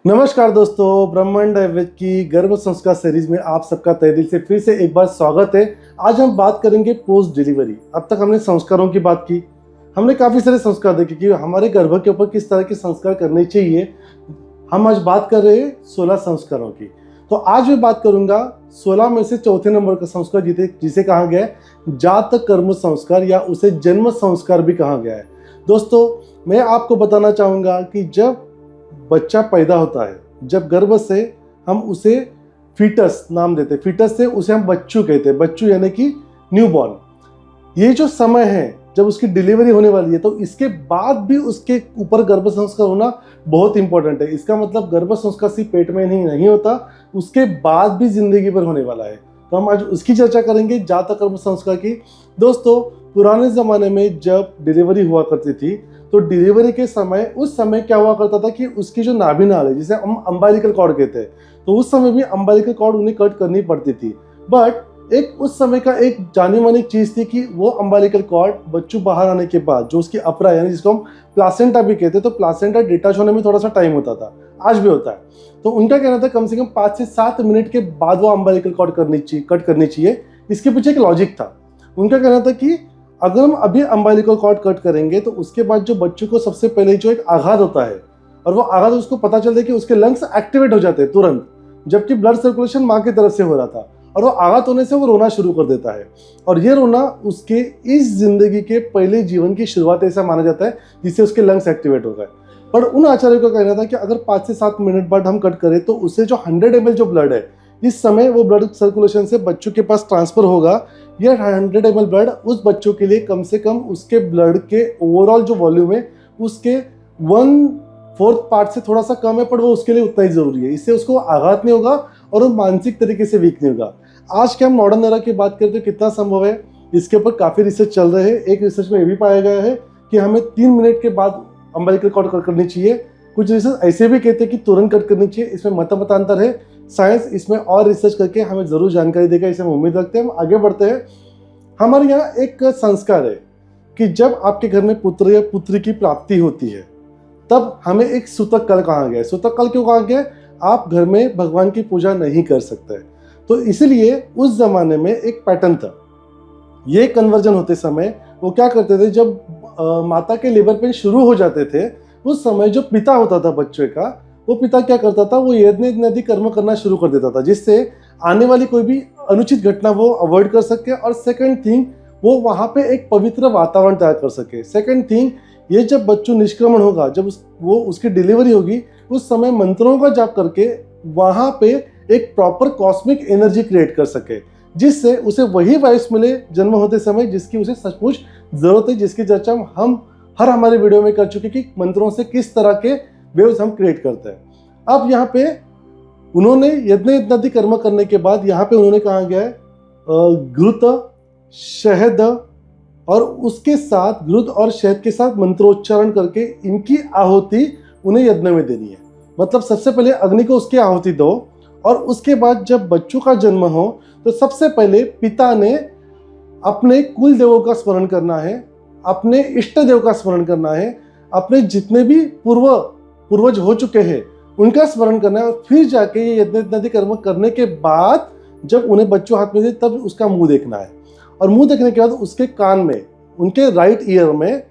नमस्कार दोस्तों, ब्रह्मांड आयुर्वेद की गर्भ संस्कार सीरीज में आप सबका तहे दिल से फिर से एक बार स्वागत है। आज हम बात करेंगे पोस्ट डिलीवरी। अब तक हमने संस्कारों की बात की, हमने काफ़ी सारे संस्कार देखे कि हमारे गर्भ के ऊपर किस तरह के संस्कार करने चाहिए। हम आज बात कर रहे हैं 16 संस्कारों की। तो आज मैं बात करूंगा 16 में से चौथे नंबर का संस्कार जिसे कहा गया है जात कर्म संस्कार, या उसे जन्म संस्कार भी कहा गया है। दोस्तों, मैं आपको बताना चाहूँगा कि जब बच्चा पैदा होता है, जब गर्भ से हम उसे फीटस नाम देते हैं, फीटस से उसे हम बच्चू कहते हैं, बच्चू यानी कि न्यूबॉर्न। ये जो समय है जब उसकी डिलीवरी होने वाली है, तो इसके बाद भी उसके ऊपर गर्भ संस्कार होना बहुत इंपॉर्टेंट है। इसका मतलब गर्भ संस्कार सिर्फ पेट में ही नहीं होता, उसके बाद भी जिंदगी भर होने वाला है। तो हम आज उसकी चर्चा करेंगे, जातक कर्म संस्कार की। दोस्तों, पुराने ज़माने में जब डिलीवरी हुआ करती थी, तो डिलीवरी के समय उस समय क्या हुआ करता था कि उसकी जो नाभि नाल है, जिसे हम अम्बालिकल कॉर्ड कहते हैं, तो उस समय भी अम्बालिकल कॉर्ड उन्हें कट करनी पड़ती थी। बट एक उस समय का एक जानी मानी चीज़ थी कि वो अम्बालिकल कॉर्ड बच्चू बाहर आने के बाद जो उसकी अपरा यानी जिसको हम प्लासेंटा भी कहते हैं, तो प्लासेंटा डिटैच होने में थोड़ा सा टाइम होता था, आज भी होता है। तो उनका कहना था कम से कम 5 से 7 मिनट के बाद वो अम्बालिकल कॉर्ड कट करनी चाहिए। इसके पीछे एक लॉजिक था। उनका कहना था कि अगर हम अभी अम्बालिकल कॉर्ड कट करेंगे तो उसके बाद जो बच्चों को सबसे पहले जो एक आघात होता है, और वो आघात उसको पता चलता है कि उसके लंग्स एक्टिवेट हो जाते हैं तुरंत, जबकि ब्लड सर्कुलेशन माँ की तरफ से हो रहा था, और वो आघात होने से वो रोना शुरू कर देता है। और ये रोना उसके इस जिंदगी के पहले जीवन की शुरुआत ऐसा माना जाता है जिससे उसके लंग्स एक्टिवेट हो गए। पर उन आचार्यों का कहना था कि अगर 5 से 7 मिनट बाद हम कट करें तो उससे जो 100 ml जो ब्लड है, इस समय वो ब्लड सर्कुलेशन से बच्चों के पास ट्रांसफर होगा। यह 100 ml ब्लड उस बच्चों के लिए कम से कम उसके ब्लड के ओवरऑल जो वॉल्यूम है उसके 1/4 पार्ट से थोड़ा सा कम है, पर वो उसके लिए उतना ही जरूरी है। इससे उसको आघात नहीं होगा और वो मानसिक तरीके से वीक नहीं होगा। आज के हम मॉडर्न एरा की बात करते हैं, कितना संभव है इसके ऊपर काफ़ी रिसर्च चल रहे हैं। एक रिसर्च में ये भी पाया गया है कि हमें 3 मिनट के बाद अम्बालिकल कॉर्ड कट करनी चाहिए। कुछ रिसर्च ऐसे भी कहते हैं कि तुरंत कट करनी चाहिए। इसमें मतांतर है। साइंस इसमें और रिसर्च करके हमें जरूर जानकारी देगा, इसे हम उम्मीद रखते हैं। हम आगे बढ़ते हैं। हमारे यहाँ एक संस्कार है कि जब आपके घर में पुत्र या पुत्री की प्राप्ति होती है, तब हमें एक सूतक काल कहा गया है। सूतक काल क्यों कहा गया है? आप घर में भगवान की पूजा नहीं कर सकते, तो इसलिए उस जमाने में एक पैटर्न था। ये कन्वर्जन होते समय वो क्या करते थे, जब माता के लेबर पेन शुरू हो जाते थे, उस समय जो पिता होता था बच्चे का, वो पिता क्या करता था, वो यज्ञ इत्यादि कर्म करना शुरू कर देता था, जिससे आने वाली कोई भी अनुचित घटना वो अवॉइड कर सके। और सेकंड थिंग, वो वहाँ पे एक पवित्र वातावरण तैयार कर सके। सेकंड थिंग, ये जब बच्चों निष्क्रमण होगा, जब वो उसकी डिलीवरी होगी, उस समय मंत्रों का जाप करके वहाँ पे एक प्रॉपर कॉस्मिक एनर्जी क्रिएट कर सके, जिससे उसे वही वाइब्स मिले जन्म होते समय जिसकी उसे सचमुच जरूरत है, जिसकी चर्चा हम हर हमारे वीडियो में कर चुके कि मंत्रों से किस तरह के वेव्स हम क्रिएट करते हैं। अब यहाँ पे उन्होंने यज्ञ इत्यादि कर्म करने के बाद यहाँ पे उन्होंने कहा गया है घृत, शहद, और उसके साथ घृत और शहद के साथ मंत्रोच्चारण करके इनकी आहुति उन्हें यज्ञ में देनी है। मतलब सबसे पहले अग्नि को उसकी आहुति दो, और उसके बाद जब बच्चों का जन्म हो तो सबसे पहले पिता ने अपने कुल देवों का स्मरण करना है, अपने इष्ट देव का स्मरण करना है, अपने जितने भी पूर्वज हो चुके हैं उनका स्मरण करना है, और फिर जाके ये यज्ञ इत्यादि कर्म करने के बाद जब उन्हें बच्चों हाथ में दे तब उसका मुंह देखना है। और मुंह देखने के बाद उसके कान में, उनके राइट ईयर में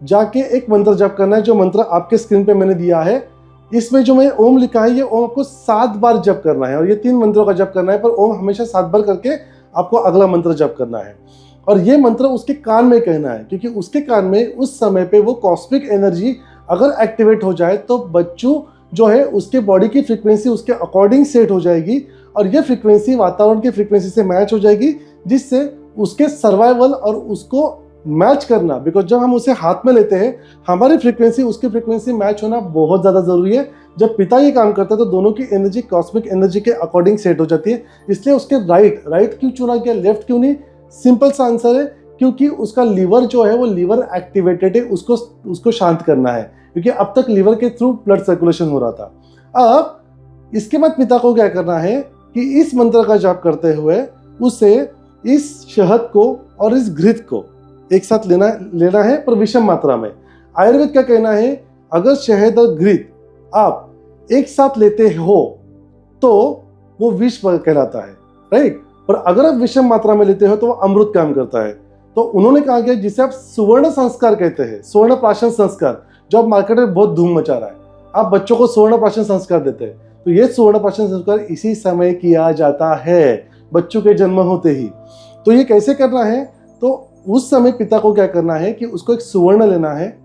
जाके एक मंत्र जप करना है, जो मंत्र आपके स्क्रीन पे मैंने दिया है। इसमें जो मैं ओम लिखा है, ये ओम आपको 7 बार जप करना है, और ये 3 मंत्रों का जप करना है, पर ओम हमेशा 7 बार करके आपको अगला मंत्र जप करना है। और ये मंत्र उसके कान में कहना है, क्योंकि उसके कान में उस समय पे वो कॉस्मिक एनर्जी अगर एक्टिवेट हो जाए तो बच्चों जो है उसके बॉडी की फ्रीक्वेंसी उसके अकॉर्डिंग सेट हो जाएगी, और ये फ्रीक्वेंसी वातावरण की फ्रीक्वेंसी से मैच हो जाएगी, जिससे उसके सर्वाइवल और उसको मैच करना, बिकॉज जब हम उसे हाथ में लेते हैं हमारी फ्रीक्वेंसी उसकी फ्रीक्वेंसी मैच होना बहुत ज़्यादा ज़रूरी है। जब पिता ये काम करता है तो दोनों की एनर्जी कॉस्मिक एनर्जी के अकॉर्डिंग सेट हो जाती है। इसलिए उसके राइट क्यों चुना गया, लेफ्ट क्यों नहीं? सिंपल सा आंसर है, क्योंकि उसका लीवर जो है वो लीवर एक्टिवेटेड है, उसको शांत करना है, क्योंकि अब तक लीवर के थ्रू ब्लड सर्कुलेशन हो रहा था। अब इसके बाद पिता को क्या करना है कि इस मंत्र का जाप करते हुए उसे इस शहद को और इस घृत को एक साथ लेना है, पर विषम मात्रा में। आयुर्वेद का कहना है अगर शहद और घृत आप एक साथ लेते हो तो वो विष कहलाता है, राइट। पर अगर आप विषम मात्रा में लेते हो तो वो अमृत काम करता है। तो उन्होंने कहा कि जिसे आप सुवर्ण संस्कार कहते हैं, स्वर्ण प्राशन संस्कार, जो अब मार्केट में बहुत धूम मचा रहा है, आप बच्चों को स्वर्ण प्राशन संस्कार देते हैं, तो ये स्वर्ण प्राशन संस्कार इसी समय किया जाता है, बच्चों के जन्म होते ही। तो ये कैसे करना है, तो उस समय पिता को क्या करना है कि उसको एक सुवर्ण लेना है,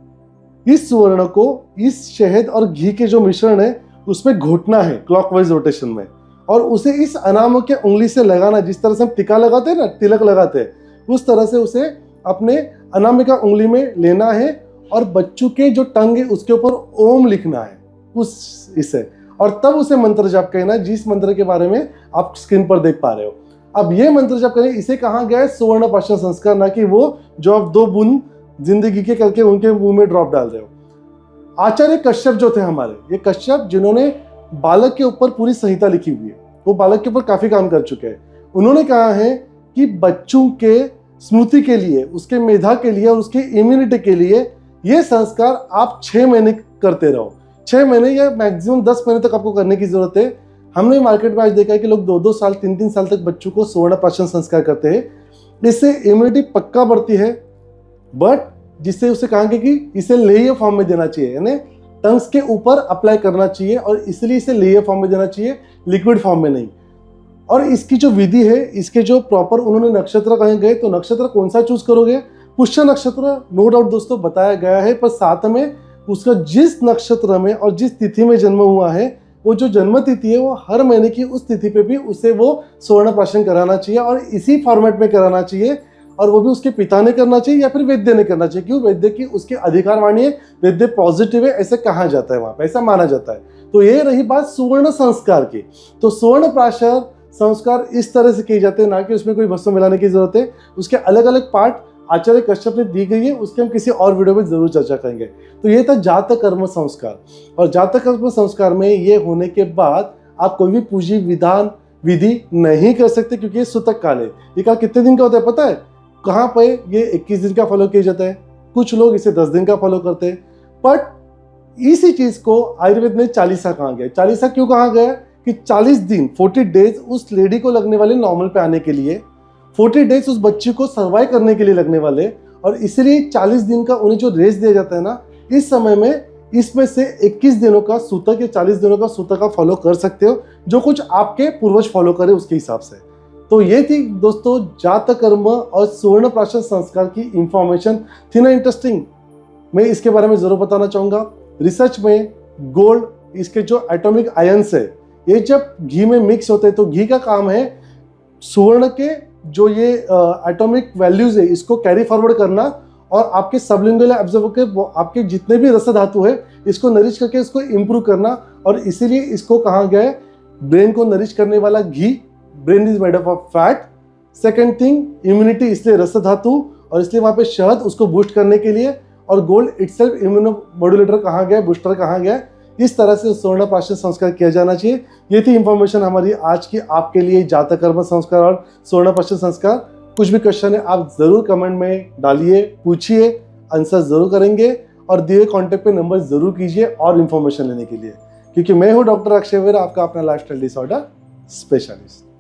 इस सुवर्ण को इस शहद और घी के जो मिश्रण है उसमें घोटना है क्लॉकवाइज रोटेशन में, और उसे इस अनामिक के उंगली से लगाना, जिस तरह से हम टिका लगाते हैं ना, तिलक लगाते हैं, उस तरह से उसे अपने अनामिका उंगली में लेना है और बच्चों के जो टंग है उसके ऊपर ओम लिखना है उस इसे, और तब उसे मंत्र जाप कहना, जिस मंत्र के बारे में आप स्क्रीन पर देख पा रहे हो। अब ये मंत्र जाप करें, इसे कहा गया है सुवर्ण प्राशन संस्कार, ना कि वो जो आप 2 बूंद जिंदगी के करके उनके मुंह में ड्रॉप डाल रहे हो। आचार्य कश्यप जो थे हमारे, ये कश्यप जिन्होंने बालक के ऊपर पूरी संहिता लिखी हुई है, वो बालक के ऊपर काफी काम कर चुके हैं। उन्होंने कहा है कि बच्चों के स्मृति के लिए, उसके मेधा के लिए और उसके इम्यूनिटी के लिए ये संस्कार आप 6 महीने करते रहो। 6 महीने या मैक्सिमम 10 महीने तक आपको करने की जरूरत है। हमने मार्केट में आज देखा है कि लोग 2-2 साल 3-3 साल तक बच्चों को स्वर्ण प्राशन संस्कार करते हैं। इससे इम्यूनिटी पक्का बढ़ती है, बट जिससे उसे कहेंगे कि इसे लेयर फॉर्म में देना चाहिए, यानी टंग्स के ऊपर अप्लाई करना चाहिए, और इसलिए इसे लेयर फॉर्म में देना चाहिए, लिक्विड फॉर्म में नहीं। और इसकी जो विधि है, इसके जो प्रॉपर उन्होंने नक्षत्र कहे गए, तो नक्षत्र कौन सा चूज करोगे, पुष्य नक्षत्र नो डाउट दोस्तों बताया गया है, पर साथ में उसका जिस नक्षत्र में और जिस तिथि में जन्म हुआ है, वो जो जन्म तिथि है वो हर महीने की उस तिथि पे भी उसे वो स्वर्ण प्राशन कराना चाहिए, और इसी फॉर्मेट में कराना चाहिए, और वो भी उसके पिता ने करना चाहिए या फिर वैद्य ने करना चाहिए। क्यों, वैद्य की उसकी अधिकार वाणी है, वैद्य पॉजिटिव है, ऐसे कहा जाता है, वहां पे ऐसा माना जाता है। तो ये रही बात सुवर्ण संस्कार की। तो स्वर्ण प्राशन संस्कार इस तरह से किए जाते हैं, ना कि उसमें कोई वस्तु मिलाने की जरूरत है। उसके अलग अलग पार्ट आचार्य कश्यप ने दी गई है, उसके हम किसी और वीडियो में जरूर चर्चा करेंगे। तो ये था जातक कर्म संस्कार, और जातक कर्म संस्कार में ये होने के बाद आप कोई भी पूजी विधान विधि नहीं कर सकते, क्योंकि ये सूतक काल है। ये काल कितने दिन का होता है पता है, कहाँ पे ये 21 दिन का फॉलो किया जाता है, कुछ लोग इसे 10 दिन का फॉलो करते हैं। बट इसी चीज को आयुर्वेद में चालीसा कहा गया। चालीसा क्यों कहा गया कि 40 दिन 40 डेज उस लेडी को लगने वाले नॉर्मल पे आने के लिए, 40 डेज उस बच्चे को सर्वाइव करने के लिए लगने वाले, और इसलिए 40 दिन का उन्हें जो रेस्ट दिया जाता है ना, इस समय में इसमें से 21 दिनों का सूतक या 40 दिनों का सूतक आप फॉलो कर सकते हो, जो कुछ आपके पूर्वज फॉलो करे उसके हिसाब से। तो ये थी दोस्तों जातक कर्म और सुवर्ण प्राशन संस्कार की इंफॉर्मेशन। थी ना इंटरेस्टिंग, मैं इसके बारे में जरूर बताना चाहूंगा। रिसर्च में गोल्ड, इसके जो एटॉमिक आयंस है, ये जब घी में मिक्स होते हैं तो घी का काम है सुवर्ण के जो ये एटॉमिक वैल्यूज है इसको कैरी फॉरवर्ड करना, और आपके सबलिंगुअल एब्जॉर्ब के आपके जितने भी रस धातु है इसको नरिश करके इसको इंप्रूव करना, और इसीलिए इसको कहा गया है ब्रेन को नरिश करने वाला घी। Brain is made up of fat. Second thing, immunity, इसलिए रस धातु, और इसलिए वहां पे शहद उसको बूस्ट करने के लिए, और गोल्ड इटसेल्फ इम्यूनो मॉड्यूलेटर कहा गया, बूस्टर कहा गया। इस तरह से स्वर्ण प्राशन संस्कार किया जाना चाहिए। ये थी इंफॉर्मेशन हमारी आज की आपके लिए, जातक कर्म संस्कार और स्वर्ण प्राशन संस्कार। कुछ भी क्वेश्चन है आप जरूर कमेंट में डालिए, पूछिए, आंसर जरूर करेंगे, और दिए कॉन्टेक्ट पे नंबर जरूर कीजिए और इन्फॉर्मेशन लेने के लिए, क्योंकि मैं हूं डॉक्टर अक्षय वेरा, आपका अपना लाइफस्टाइल डिसऑर्डर स्पेशलिस्ट।